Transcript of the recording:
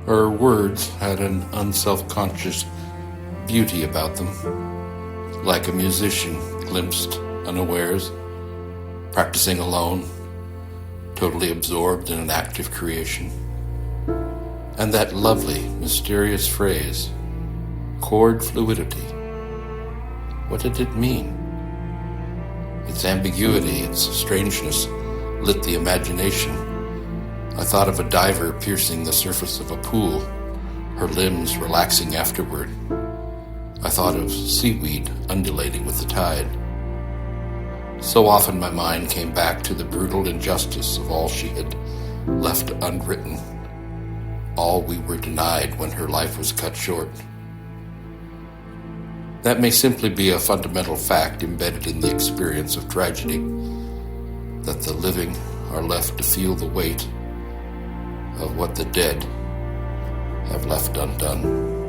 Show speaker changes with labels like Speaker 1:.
Speaker 1: Her words had an unselfconscious beauty about them, like a musician glimpsed unawares, practicing alone, totally absorbed in an active creation. And that lovely, mysterious phrase, chord fluidity, what did it mean? Its ambiguity, its strangeness, lit the imagination. I thought of a diver piercing the surface of a pool, her limbs relaxing afterward. I thought of seaweed undulating with the tide. So often my mind came back to the brutal injustice of all she had left unwritten, all we were denied when her life was cut short. That may simply be a fundamental fact embedded in the experience of tragedy, that the living are left to feel the weight of what the dead have left undone.